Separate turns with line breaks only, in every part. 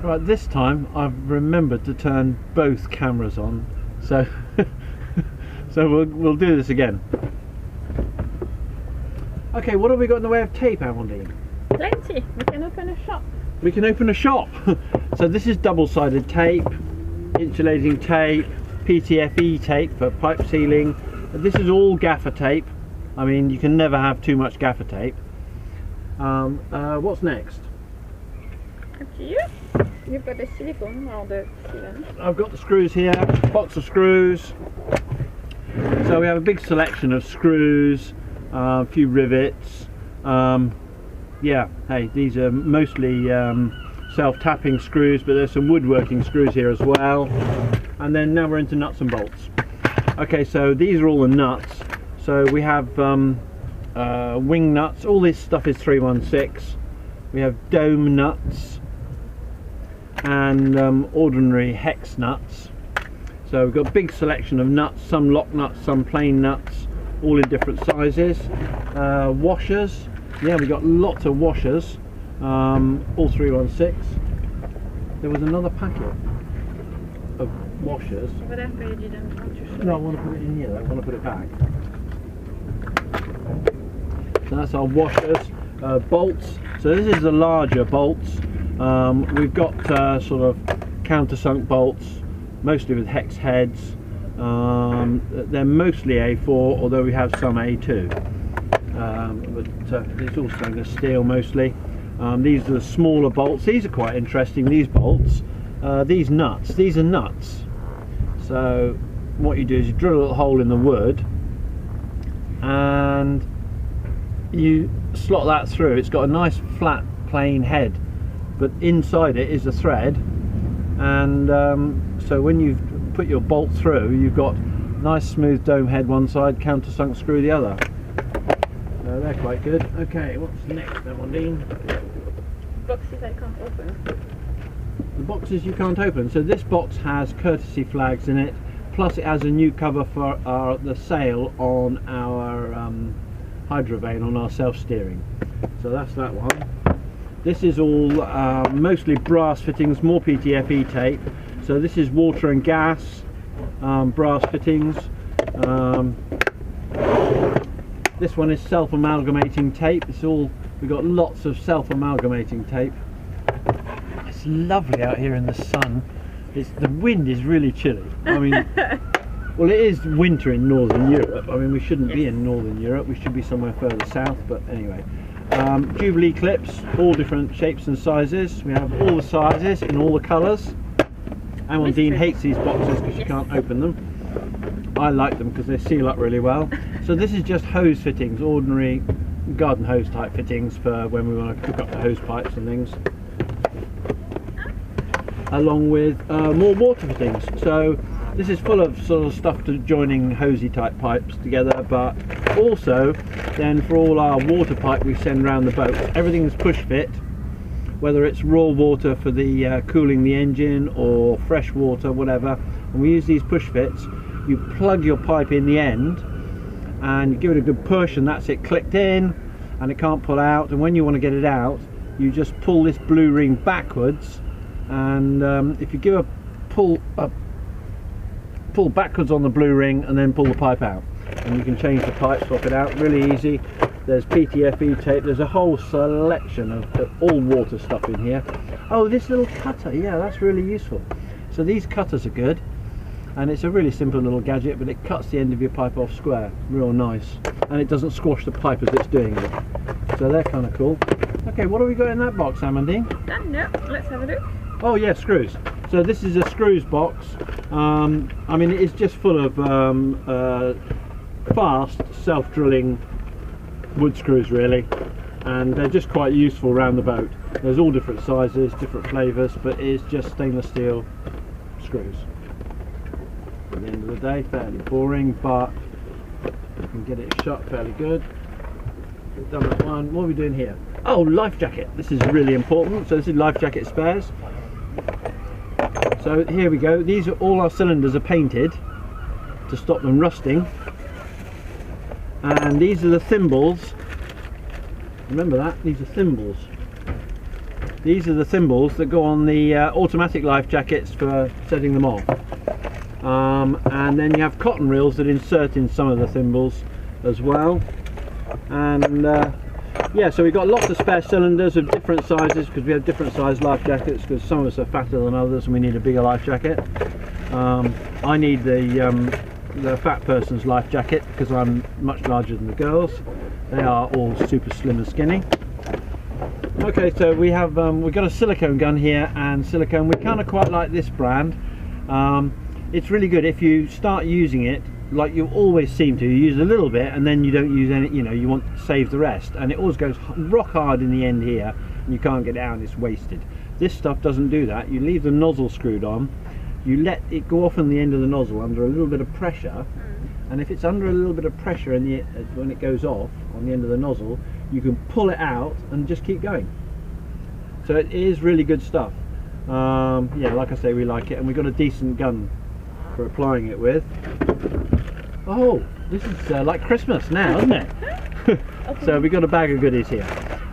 Right, this time I've remembered to turn both cameras on, so so we'll do this again. Okay, what have we got in the way of tape, Amandine?
Plenty. We can open a shop.
We can open a shop. So this is double-sided tape, insulating tape, PTFE tape for pipe sealing. This is all gaffer tape. I mean, you can never have too much gaffer tape. What's next?
Up to you. You've got the silicone or the sealant.
I've got the screws here, box of screws. So we have a big selection of screws, a few rivets. Yeah, hey, these are mostly self-tapping screws, but there's some woodworking screws here as well. And then now we're into nuts and bolts. Okay, so these are all the nuts. So we have wing nuts. All this stuff is 316. We have dome nuts and ordinary hex nuts. So we've got a big selection of nuts, some lock nuts, some plain nuts, all in different sizes. Washers, yeah, we got lots of washers, all 316. There was another packet of washers.
Over there, but you didn't want to show.
No, I want to put it in here, I want to put it back. So that's our washers. Bolts, so this is the larger bolts. We've got sort of countersunk bolts, mostly with hex heads. They're mostly A4, although we have some A2. But it's all stainless steel mostly. These are the smaller bolts. These are quite interesting, these bolts. These nuts, these are nuts. So what you do is you drill a little hole in the wood and you slot that through. It's got a nice flat plain head, but inside it is a thread, and so when you've put your bolt through, you've got nice smooth dome head one side, countersunk screw the other. So they're quite good. Okay, what's next then, Mondine?
Boxes I can't open.
The boxes you can't open. So this box has courtesy flags in it, plus it has a new cover for the sail on our hydrovane, on our self-steering. So that's that one. This is all mostly brass fittings, more PTFE tape. So this is water and gas brass fittings. This one is self-amalgamating tape. It's all, we've got lots of self-amalgamating tape. It's lovely out here in the sun. The wind is really chilly. I mean, well, it is winter in Northern Europe. I mean, we shouldn't be in Northern Europe. We should be somewhere further south, but anyway. Jubilee clips, all different shapes and sizes. We have all the sizes in all the colours. Amandine hates these boxes because she can't open them. I like them because they seal up really well. So this is just hose fittings, ordinary garden hose type fittings for when we want to hook up the hose pipes and things. Along with more water fittings. So this is full of sort of stuff to joining hosey type pipes together, but also then for all our water pipe we send around the boat, everything's push fit, whether it's raw water for the cooling the engine or fresh water, whatever. And we use these push fits. You plug your pipe in the end and you give it a good push, and that's it clicked in and it can't pull out. And when you want to get it out, you just pull this blue ring backwards, and if you give a pull backwards on the blue ring and then pull the pipe out, and you can change the pipe, swap it out, really easy. There's PTFE tape, there's a whole selection of all water stuff in here. Oh, this little cutter, yeah, that's really useful. So these cutters are good, and it's a really simple little gadget, but it cuts the end of your pipe off square, real nice, and it doesn't squash the pipe as it's doing it. So they're kind of cool. Okay, what have we got in that box, Amandine?
No, let's have a look.
Oh yeah, screws. So this is a screws box. I mean, it's just full of fast self-drilling wood screws really, and they're just quite useful around the boat. There's all different sizes, different flavours, but it's just stainless steel screws. At the end of the day, fairly boring, but you can get it shut fairly good. We've done that one. What are we doing here? Oh, life jacket. This is really important. So this is life jacket spares. So here we go. These are all our cylinders are painted to stop them rusting, and these are the thimbles. Remember that, these are thimbles. These are the thimbles that go on the automatic life jackets for setting them off. And then you have cotton reels that insert in some of the thimbles as well. And yeah, so we've got lots of spare cylinders of different sizes because we have different size life jackets, because some of us are fatter than others and we need a bigger life jacket. I need the fat person's life jacket because I'm much larger than the girls. They are all super slim and skinny. Okay, so we've got a silicone gun here, and silicone, we kind of quite like this brand. It's really good if you start using it like you always seem to. You use a little bit and then you don't use any, you know, you want to save the rest, and it always goes rock hard in the end here and you can't get it out and it's wasted. This stuff doesn't do that. You leave the nozzle screwed on, you let it go off on the end of the nozzle under a little bit of pressure, and if it's under a little bit of pressure in the, when it goes off on the end of the nozzle, you can pull it out and just keep going. So it is really good stuff. Yeah, like I say, we like it, and we've got a decent gun for applying it with. Oh, this is like Christmas now, isn't it? So we've got a bag of goodies here.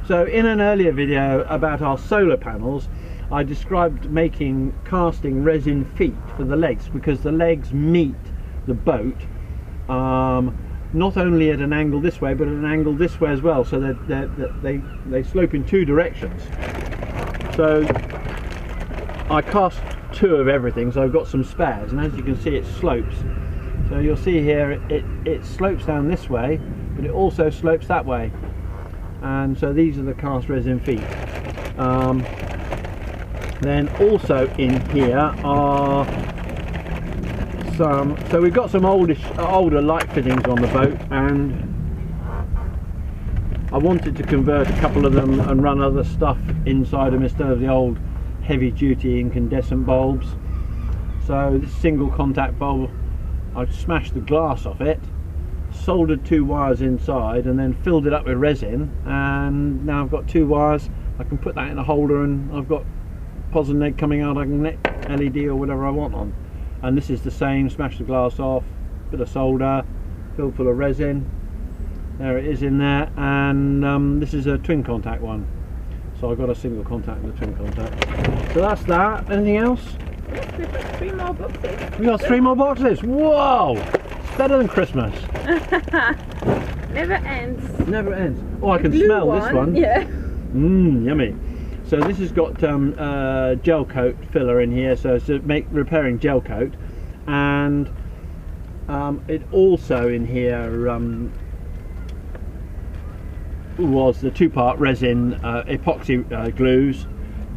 So in an earlier video about our solar panels, I described casting resin feet for the legs, because the legs meet the boat not only at an angle this way but at an angle this way as well, so they slope in two directions. So I cast two of everything, so I've got some spares, and as you can see it slopes. So you'll see here it slopes down this way, but it also slopes that way, and so these are the cast resin feet. Then also in here are some, so we've got some older light fittings on the boat, and I wanted to convert a couple of them and run other stuff inside them instead of the old heavy duty incandescent bulbs. So this single contact bulb, I smashed the glass off it, soldered two wires inside, and then filled it up with resin, and now I've got two wires. I can put that in a holder, and I've got pods and egg coming out. I can net LED or whatever I want on. And this is the same, smash the glass off, bit of solder, filled full of resin. There it is in there, and this is a twin contact one. So I've got a single contact and a twin contact. So that's that. Anything else?
Yes, we've got 3 more boxes.
We got 3 more boxes. Whoa! It's better than Christmas.
Never ends.
Never ends. Oh, I can smell this one.
Yeah.
Mmm, yummy. So this has got gel coat filler in here, so it's repairing gel coat, and it also in here was the 2-part resin epoxy glues,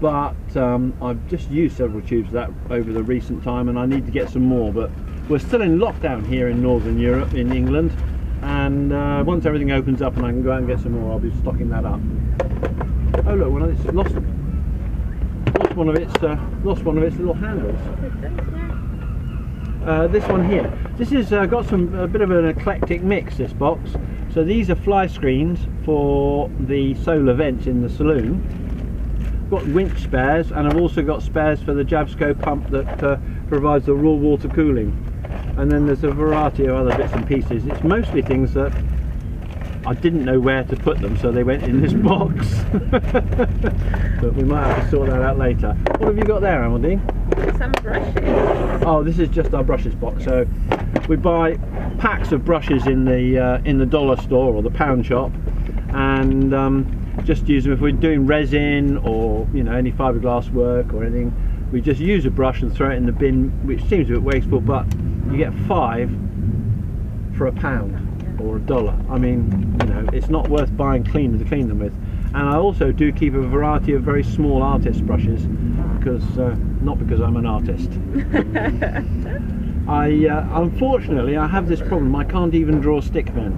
but I've just used several tubes of that over the recent time, and I need to get some more. But we're still in lockdown here in Northern Europe, in England, and once everything opens up and I can go out and get some more, I'll be stocking that up. Oh look, one of it's lost one of its little handles. This one here. This is got a bit of an eclectic mix, this box. So these are fly screens for the solar vents in the saloon. I've got winch spares, and I've also got spares for the Jabsco pump that provides the raw water cooling. And then there's a variety of other bits and pieces. It's mostly things that I didn't know where to put them, so they went in this box. But we might have to sort that out later. What have you got there, Amandine?
Some brushes.
Oh, this is just our brushes box. So we buy packs of brushes in the dollar store or the pound shop, and just use them if we're doing resin or, you know, any fiberglass work or anything. We just use a brush and throw it in the bin, which seems a bit wasteful, but you get 5 for £1 or $1. I mean, you know, it's not worth buying cleaners to clean them with. And I also do keep a variety of very small artist brushes, because not because I'm an artist. Unfortunately I have this problem, I can't even draw stickmen,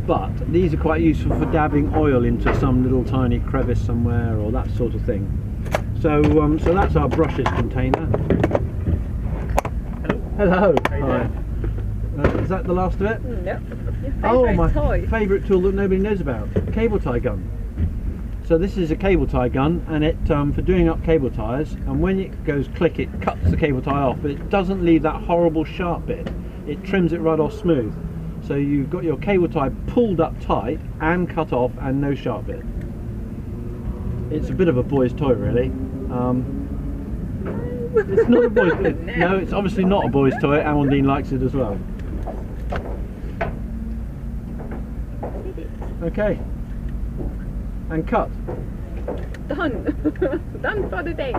but these are quite useful for dabbing oil into some little tiny crevice somewhere or that sort of thing. So so that's our brushes container. Hello. Hi. Is that the last of it?
No.
Oh, my favourite tool that nobody knows about, cable tie gun. So this is a cable tie gun, and it for doing up cable ties, and when it goes click it cuts the cable tie off, but it doesn't leave that horrible sharp bit. It trims it right off smooth. So you've got your cable tie pulled up tight and cut off, and no sharp bit. It's a bit of a boy's toy, really. It's not a boy's toy. No, it's obviously not a boy's toy. Amandine likes it as well. Okay. And cut.
Done. Done for the day.